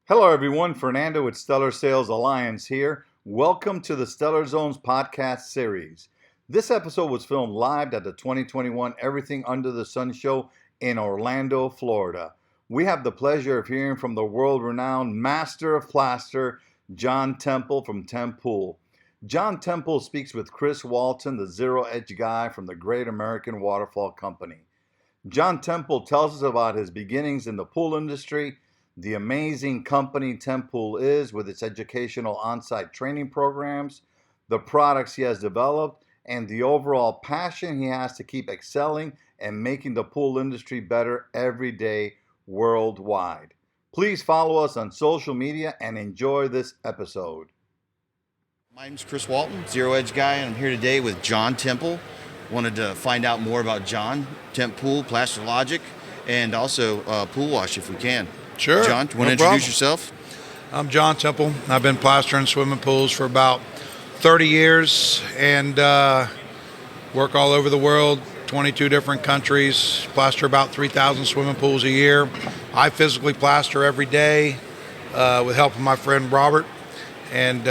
Hello, everyone. Fernando with Stellar Sales Alliance here. Welcome to the StellarZone's podcast series. This episode was filmed live at the 2021 Everything Under the Sun show in Orlando, Florida. We have the pleasure of hearing from the world-renowned master of plaster, Jon Temple from Tempool. Jon Temple speaks with Chris Walton, the zero-edge guy from the Great American Waterfall company. Jon Temple tells us about his beginnings in the pool industry, the amazing company Tempool is with its educational on-site training programs, the products he has developed, and the overall passion he has to keep excelling and making the pool industry better every day worldwide. Please follow us on social media and enjoy this episode. My name's Chris Walton, Zero Edge Guy, and I'm here today with Jon Temple. Wanted to find out more about Jon, Tempool, Plaster Logic, and also pool wash if we can. Sure. Jon, do you want to introduce yourself? I'm Jon Temple. I've been plastering swimming pools for about 30 years and work all over the world, 22 different countries, plaster about 3,000 swimming pools a year. I physically plaster every day with help of my friend Robert and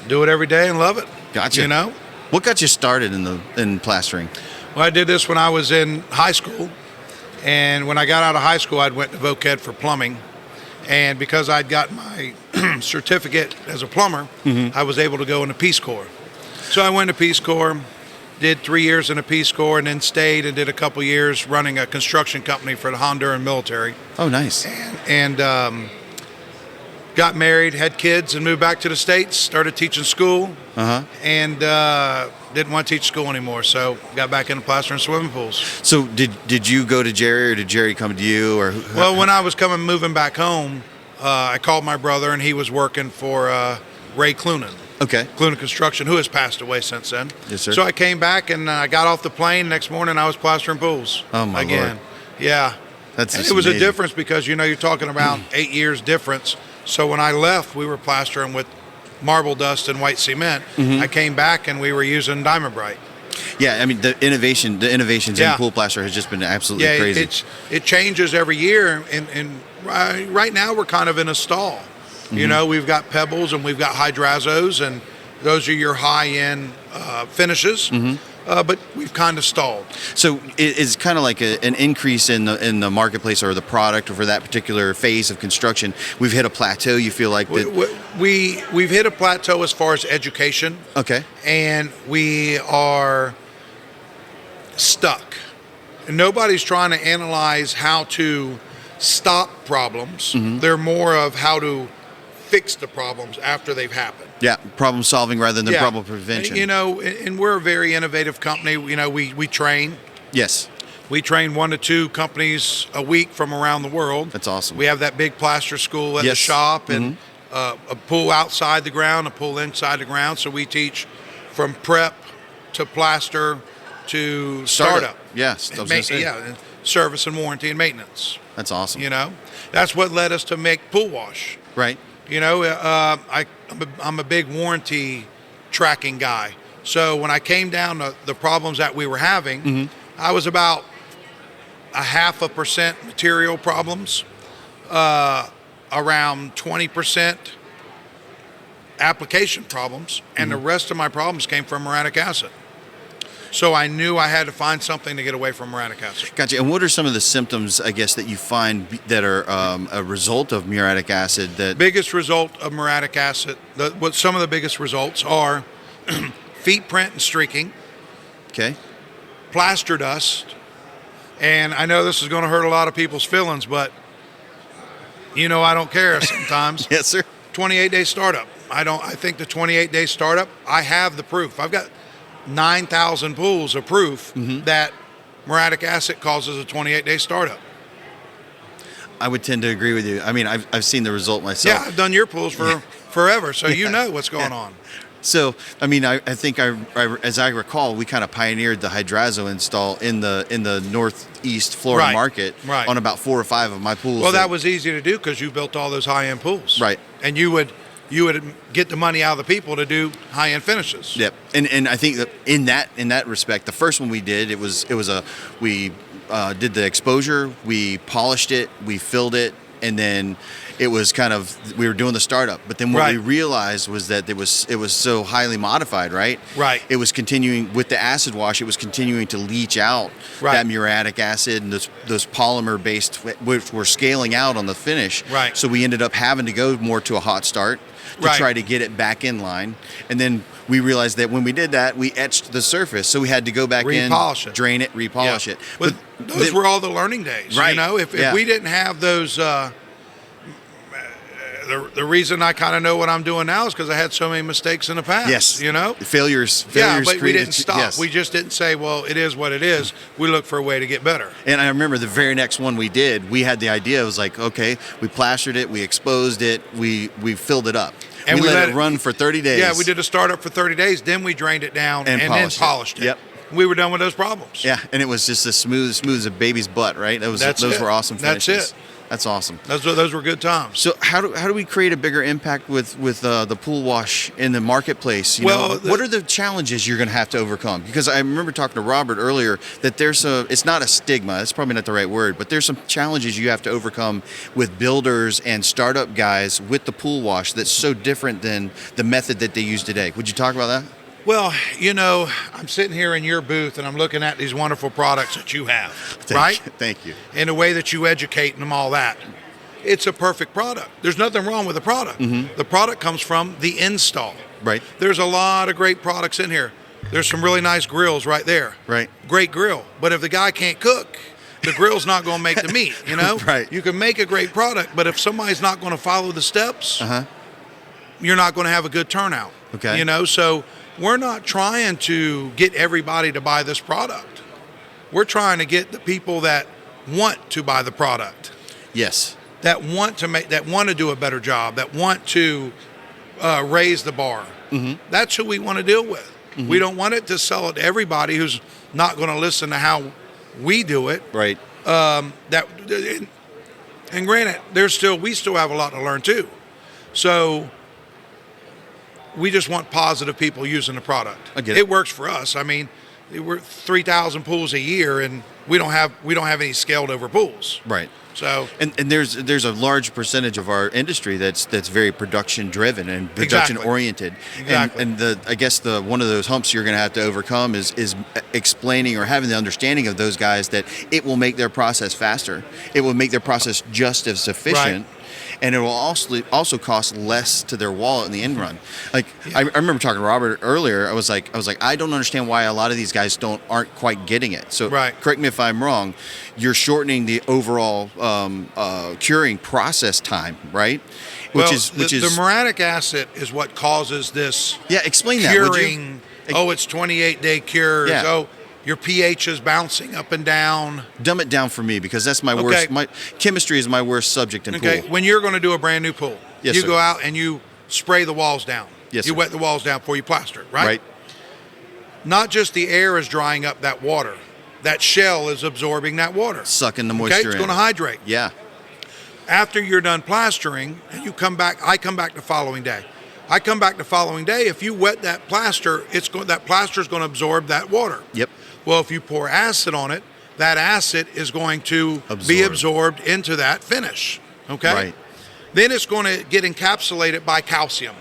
do it every day and love it. Gotcha. You know? What got you started in plastering? Well, I did this when I was in high school. And when I got out of high school, I went to voc ed for plumbing. And because I'd got my certificate as a plumber, I was able to go in the Peace Corps. So I went to Peace Corps, did 3 years in the Peace Corps, and then stayed and did a couple years running a construction company for the Honduran military. Oh, nice. And got married, had kids, and moved back to the States, started teaching school, and didn't want to teach school anymore, so got back into plastering swimming pools. So did you go to Jerry, or did Jerry come to you? Or Well, when I was moving back home, I called my brother, and he was working for Ray Clunan. Okay. Clunan Construction, who has passed away since then. Yes, sir. So I came back, and I got off the plane. Next morning, I was plastering pools. Oh, my again. Lord. Yeah. That's And just it was amazing. a difference because, you're talking about 8 years difference. So when I left, we were plastering with marble dust and white cement. I came back, and we were using Diamond Bright. Yeah, I mean, the innovations in pool plaster has just been absolutely crazy. It changes every year, and right now we're kind of in a stall. We've got pebbles and we've got hydrazos, and those are your high-end finishes. But we've kind of stalled. So it's kind of like an increase in the marketplace or the product or for that particular phase of construction. We've hit a plateau. You feel like that? We've hit a plateau as far as education. Okay. And we are stuck. And nobody's trying to analyze how to stop problems. They're more of how to fix the problems after they've happened. Yeah, problem solving rather than problem prevention. And we're a very innovative company. We train. Yes. We train 1 to 2 companies a week from around the world. That's awesome. We have that big plaster school at the shop, and a pool outside the ground, a pool inside the ground. So we teach from prep to plaster to startup. Yes, and service and warranty and maintenance. That's awesome. That's what led us to make pool wash. Right. I'm a big warranty tracking guy. So when I came down to the problems that we were having, I was about 0.5% material problems, around 20% application problems, and the rest of my problems came from muriatic acid. So I knew I had to find something to get away from muriatic acid. Gotcha. And what are some of the symptoms, I guess, that you find that are a result of muriatic acid? Biggest result of muriatic acid, some of the biggest results are feet print and streaking. Okay. Plaster dust. And I know this is going to hurt a lot of people's feelings, but I don't care sometimes. Yes, sir. 28-day startup. I think the 28-day startup, I have the proof. I've got 9,000 pools of proof that muriatic acid causes a 28-day startup. I would tend to agree with you. I mean, I've seen the result myself. Yeah, I've done your pools for forever, so you know what's going on. So, I mean, I think as I recall, we kind of pioneered the hydrazo install in the Northeast Florida market on about 4 or 5 of my pools. Well, that was easy to do because you built all those high-end pools. Right. And you would get the money out of the people to do high-end finishes. Yep. And I think that in that respect, the first one we did, we did the exposure, we polished it, we filled it, and then it was kind of, we were doing the startup. But then what Right. we realized was that it was so highly modified, right? Right. It was continuing with the acid wash. It was continuing to leach out Right. that muriatic acid and those polymer based, which were scaling out on the finish. Right. So we ended up having to go more to a hot start to Right. try to get it back in line. And then we realized that when we did that, we etched the surface. So we had to go back Repolish in, it. drain it, repolish it. But those then- were all the learning days. Right. You know, if Yeah. we didn't have those, the reason I kind of know what I'm doing now is because I had so many mistakes in the past. Yes. You know? Failures Yeah, but we created- didn't stop. yes. We just didn't say, well, it is what it is. We look for a way to get better. And I remember the very next one we did, we had the idea. It was like, okay, we plastered it, we exposed it, we filled it up. And we we let it run for 30 days. Yeah, we did a startup for 30 days. Then we drained it down and then polished it. Yep. We were done with those problems. Yeah, and it was just as smooth as a baby's butt, right? Those it. were awesome That's finishes. it. That's awesome. Those were good times. So how do we create a bigger impact with the pool wash in the marketplace? You Well, know, what are the challenges you're going to have to overcome? Because I remember talking to Robert earlier that it's not a stigma. That's probably not the right word, but there's some challenges you have to overcome with builders and startup guys with the pool wash that's so different than the method that they use today. Would you talk about that? Well, you know, I'm sitting here in your booth and I'm looking at these wonderful products that you have, right? Thank you. And the way that you educate them, all that. It's a perfect product. There's nothing wrong with the product. Mm-hmm. The product comes from the install. Right. There's a lot of great products in here. There's some really nice grills right there. Right. Great grill. But if the guy can't cook, the grill's not going to make the meat, you know? Right. You can make a great product, but if somebody's not going to follow the steps, you're not going to have a good turnout. Okay. You know, so we're not trying to get everybody to buy this product. We're trying to get the people that want to buy the product, Yes. that want to do a better job, that want to raise the bar. Mm-hmm. That's who we want to deal with. We don't want it to sell it to everybody who's not going to listen to how we do it. Right. And granted, we still have a lot to learn too. So we just want positive people using the product. I get it. It works for us. I mean, we're 3,000 pools a year, and we don't have any scaled over pools. Right. So And there's a large percentage of our industry that's very production driven and production oriented. Exactly. And I guess one of those humps you're going to have to overcome is explaining or having the understanding of those guys that it will make their process faster. It will make their process just as efficient. Right. And it will also cost less to their wallet in the end run. Like I remember talking to Robert earlier. I was like, I don't understand why a lot of these guys aren't quite getting it. So correct me if I'm wrong. You're shortening the overall curing process time, right? Which is the muriatic acid is what causes this. Yeah, explain that. Curing. Oh, it's 28-day cures. Yeah. Oh, your pH is bouncing up and down. Dumb it down for me because that's my worst. My chemistry is my worst subject in pool. When you're going to do a brand new pool, Yes, you sir. go out and you spray the walls down. Yes, you sir. wet the walls down before you plaster it, right? Right. Not just the air is drying up that water. That shell is absorbing that water. Sucking the moisture Okay, it's in. going to hydrate. Yeah. After you're done plastering, and you come back, I come back the following day. If you wet that plaster, that plaster is going to absorb that water. Yep. Well, if you pour acid on it, that acid is going to be absorbed into that finish. Okay? Right. Then it's going to get encapsulated by calcium,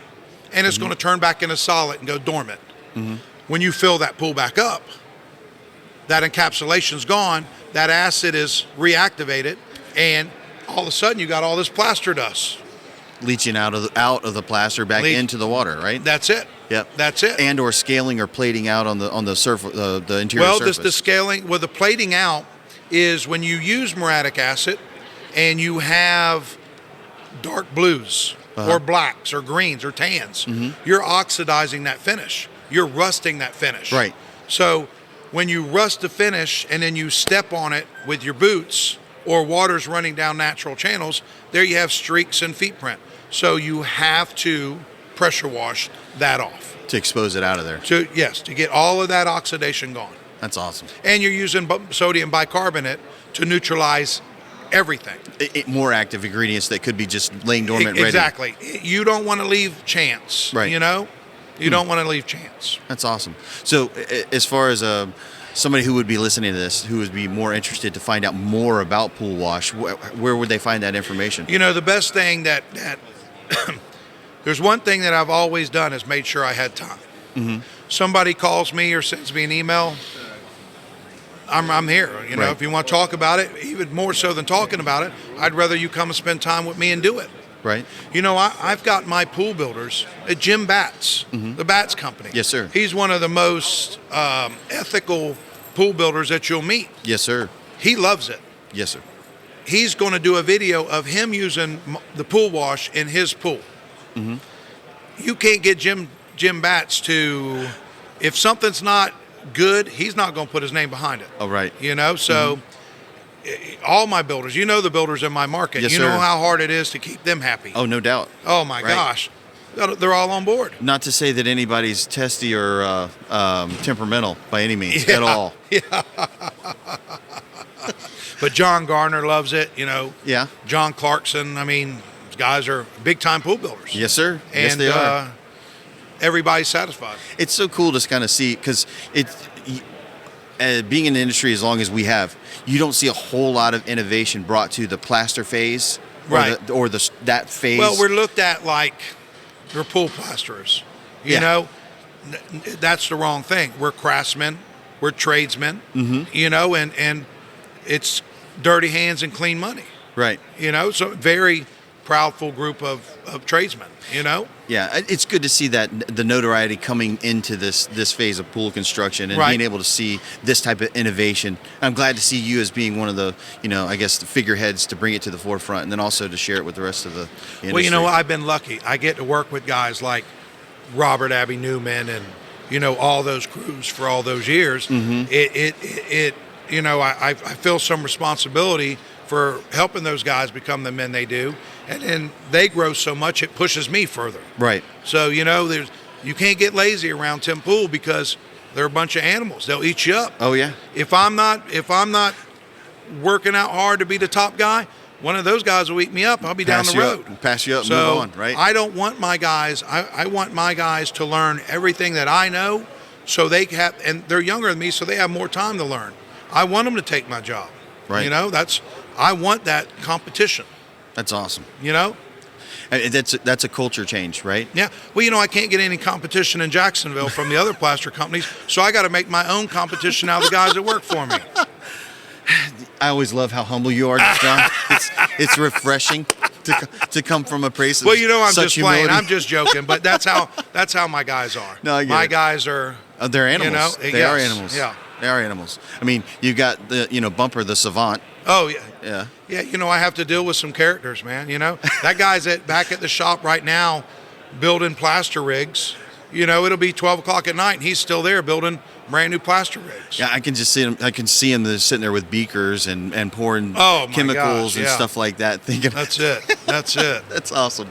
and it's going to turn back into solid and go dormant. When you fill that pool back up, that encapsulation's gone, that acid is reactivated, and all of a sudden you got all this plaster dust. Leaching out of the plaster back into the water, right? That's it. Yep. That's it. And or scaling or plating out on the surface, the interior surface. Well, the scaling, the plating out is when you use muriatic acid and you have dark blues or blacks or greens or tans. You're oxidizing that finish. You're rusting that finish. Right. So when you rust the finish and then you step on it with your boots or water's running down natural channels, there you have streaks and feet print. So you have to pressure wash that off. To expose it out of there. To get all of that oxidation gone. That's awesome. And you're using sodium bicarbonate to neutralize everything. More active ingredients that could be just laying dormant ready. Exactly. You don't want to leave chance. Right. You know? You don't want to leave chance. That's awesome. So as far as somebody who would be listening to this, who would be more interested to find out more about pool wash, where would they find that information? The best thing that there's one thing that I've always done is made sure I had time. Mm-hmm. Somebody calls me or sends me an email, I'm here. Right. If you want to talk about it, even more so than talking about it, I'd rather you come and spend time with me and do it. Right. I've got my pool builders at Jim Batts, the Batts Company. Yes, sir. He's one of the most ethical pool builders that you'll meet. Yes, sir. He loves it. Yes, sir. He's going to do a video of him using the pool wash in his pool. Mm-hmm. You can't get Jim Batts to, if something's not good, he's not going to put his name behind it. Oh, right. So all my builders, the builders in my market, yes, you sir. know how hard it is to keep them happy. Oh, no doubt. Oh my Right. gosh. They're all on board. Not to say that anybody's testy or temperamental by any means at all. Yeah. But John Garner loves it, Yeah. John Clarkson, these guys are big time pool builders. Yes, sir. And Yes, they are. Everybody's satisfied. It's so cool to kind of see, because being in the industry as long as we have, you don't see a whole lot of innovation brought to the plaster phase, Right. or that phase. Well, we're looked at like we're pool plasterers. That's the wrong thing. We're craftsmen, we're tradesmen, and it's dirty hands and clean money. right. So very proudful group of tradesmen, Yeah, it's good to see that the notoriety coming into this phase of pool construction and Right. being able to see this type of innovation. I'm glad to see you as being one of the, I guess, the figureheads to bring it to the forefront, and then also to share it with the rest of the industry. Well, I've been lucky. I get to work with guys like Robert Abbey Newman and all those crews for all those years. I feel some responsibility for helping those guys become the men they do, and then they grow so much it pushes me further. Right. So you can't get lazy around Tempool because they're a bunch of animals. They'll eat you up. Oh yeah. If I'm not working out hard to be the top guy, one of those guys will eat me up. I'll be down the road. Pass you up. So move on. Right. I don't want my guys. I want my guys to learn everything that I know, so they have, and they're younger than me, so they have more time to learn. I want them to take my job. Right. I want that competition. That's awesome. And that's a culture change, right? Yeah. Well, I can't get any competition in Jacksonville from the other plaster companies, so I got to make my own competition out of the guys that work for me. I always love how humble you are, John. It's refreshing to come from a place of Well, I'm such just playing. humility. I'm just joking, but that's how my guys are. No, I get my it. guys are. They're animals. They are yes, animals. Yeah. They are animals. You got the Bumper, the Savant. Oh yeah. Yeah. Yeah, I have to deal with some characters, man. That guy's back at the shop right now, building plaster rigs. It'll be 12 o'clock at night, and he's still there building brand new plaster rigs. Yeah, I can just see him. I can see him sitting there with beakers and pouring Oh, my chemicals gosh, and yeah. stuff like that. Thinking That's it. That's it. that's awesome.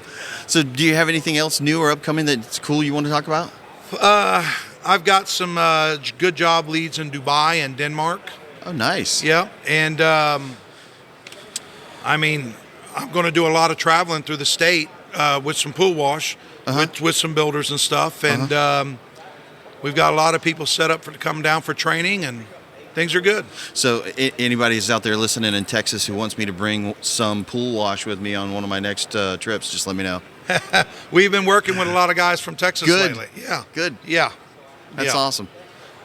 So, do you have anything else new or upcoming that's cool you want to talk about? I've got some good job leads in Dubai and Denmark. Oh, nice. Yeah, and I'm going to do a lot of traveling through the state with some pool wash, with some builders and stuff, and we've got a lot of people set up to come down for training, and things are good. So, anybody who's out there listening in Texas who wants me to bring some pool wash with me on one of my next trips, just let me know. We've been working with a lot of guys from Texas Good. lately. Yeah, Good. yeah, That's yeah. awesome.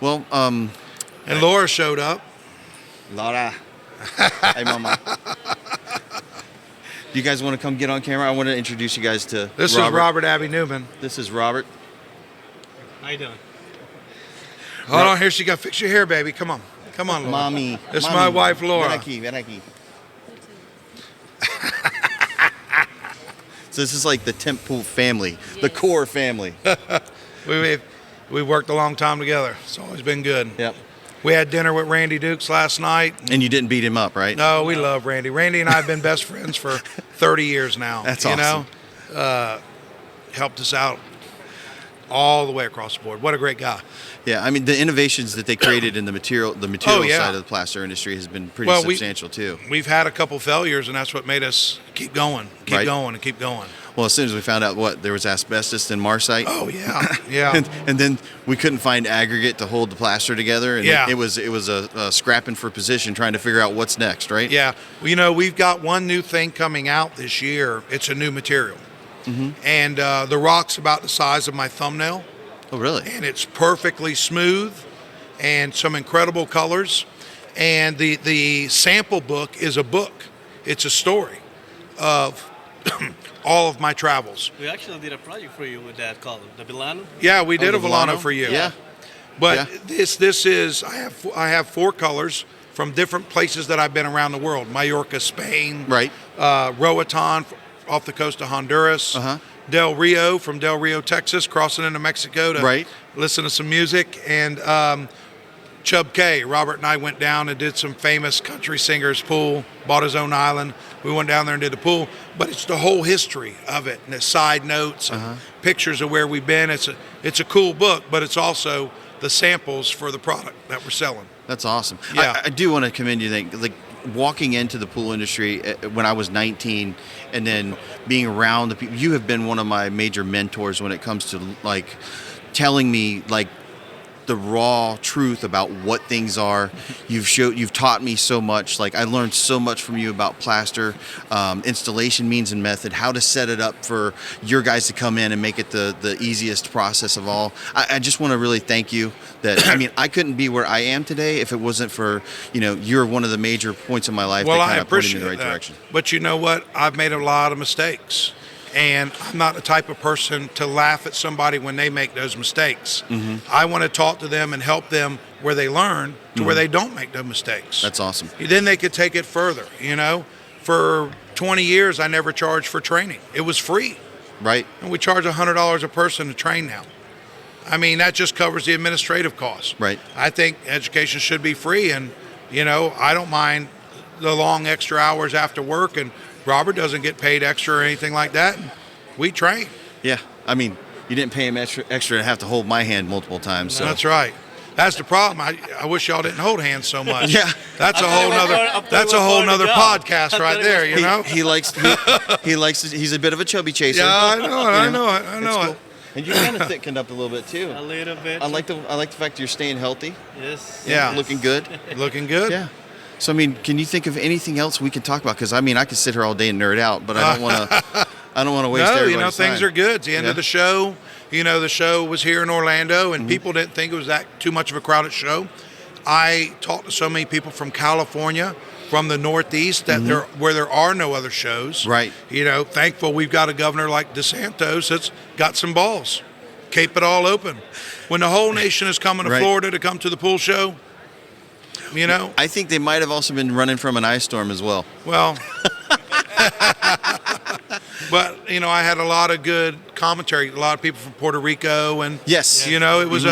Well, And Laura showed up. Laura. Hey, Mama. Do you guys want to come get on camera? I want to introduce you guys to This is Robert Abbey Newman. This is Robert. How you doing? Hold on, here she got. Fix your hair, baby. Come on, Laura. Mommy. This is Mommy. my wife, Laura. Ven aquí, ven aquí. So this is like the Tempool family, the core family. We worked a long time together. It's always been good. Yep. We had dinner with Randy Dukes last night. And you didn't beat him up, right? No, we love Randy. Randy and I have been best friends for 30 years now. That's awesome. Helped us out all the way across the board. What a great guy. Yeah, the innovations that they created in the material Oh, yeah. side of the plaster industry has been pretty Well, substantial too. We've had a couple failures, and that's what made us keep going, Right. going, and keep going. Well, as soon as we found out there was asbestos in Marsite. Oh yeah, yeah. and then we couldn't find aggregate to hold the plaster together, and Yeah. it was a scrapping for position, trying to figure out what's next, right? Yeah. Well, we've got one new thing coming out this year. It's a new material, and the rock's about the size of my thumbnail. Oh, really? And it's perfectly smooth and some incredible colors. And the sample book is a book. It's a story of all of my travels. We actually did a project for you with that called the Milano. Yeah, we did the a Volano Volano? for you. Yeah. But Yeah. this is I have 4 colors from different places that I've been around the world. Mallorca, Spain. Right. Roatan off the coast of Honduras. Uh-huh. Del Rio from Del Rio, Texas, crossing into Mexico to Right. listen to some music. And Chub K, Robert and I went down and did some famous country singers pool, bought his own island. We went down there and did the pool, but it's the whole history of it and the side notes and pictures of where we've been. It's a cool book, but it's also the samples for the product that we're selling. That's awesome. Yeah. I do want to commend you. Like walking into the pool industry when I was 19, and then being around the people. You have been one of my major mentors when it comes to like telling me like the raw truth about what things are. You've taught me so much. Like I learned so much from you about plaster, installation means and method, how to set it up for your guys to come in and make it the easiest process of all. I just want to really thank you. That I mean, I couldn't be where I am today if it wasn't for you're one of the major points in my life Well, that I kind of pointed me appreciate in the right that. direction. But you know what? I've made a lot of mistakes. And I'm not the type of person to laugh at somebody when they make those mistakes. I want to talk to them and help them where they learn to where they don't make those mistakes. That's awesome. Then they could take it further. For 20 years, I never charged for training. It was free. Right. And we charge $100 a person to train now. I mean, that just covers the administrative costs. Right. I think education should be free. And, I don't mind the long extra hours after work. And Robert doesn't get paid extra or anything like that. We train. Yeah. I mean, you didn't pay him extra to have to hold my hand multiple times. So. That's right. That's the problem. I wish y'all didn't hold hands so much. Yeah. That's a I whole thought it was nother. That's a part whole of the nother job. podcast I right thought it there. was You know. He likes. He's a bit of a chubby chaser. Yeah, I know. I know. I It's know. cool. And you kind of thickened up a little bit too. A little bit. I like the fact that you're staying healthy, Yes. Yeah. looking good. Looking good. Yeah. So I mean, can you think of anything else we can talk about? Because I mean, I could sit here all day and nerd out, but I don't want to. I don't want to waste No, everybody's things time. are good. It's the end of Yeah. the show. The show was here in Orlando, and people didn't think it was that too much of a crowded show. I talked to so many people from California, from the Northeast, that where there are no other shows. Right. Thankful we've got a governor like DeSantis that's got some balls. Keep it all open. When the whole nation is coming to Right. Florida to come to the pool show, I think they might have also been running from an ice storm as well. well. But I had a lot of good commentary. A lot of people from Puerto Rico, and Yes. it was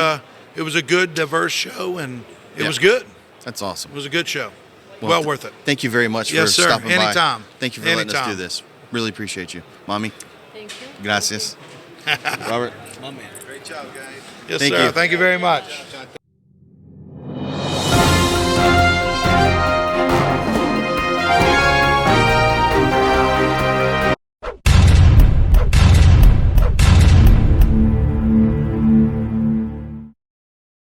a good, diverse show, and it Yeah. was good. That's awesome. It was a good show. Well worth it. Thank you very much for Yes, sir. stopping by. Anytime. Thank you for letting us Anytime. do this. Really appreciate you, Mommy. Thank you. Gracias. Robert. My man. Yes, Thank sir. you. Thank you very much.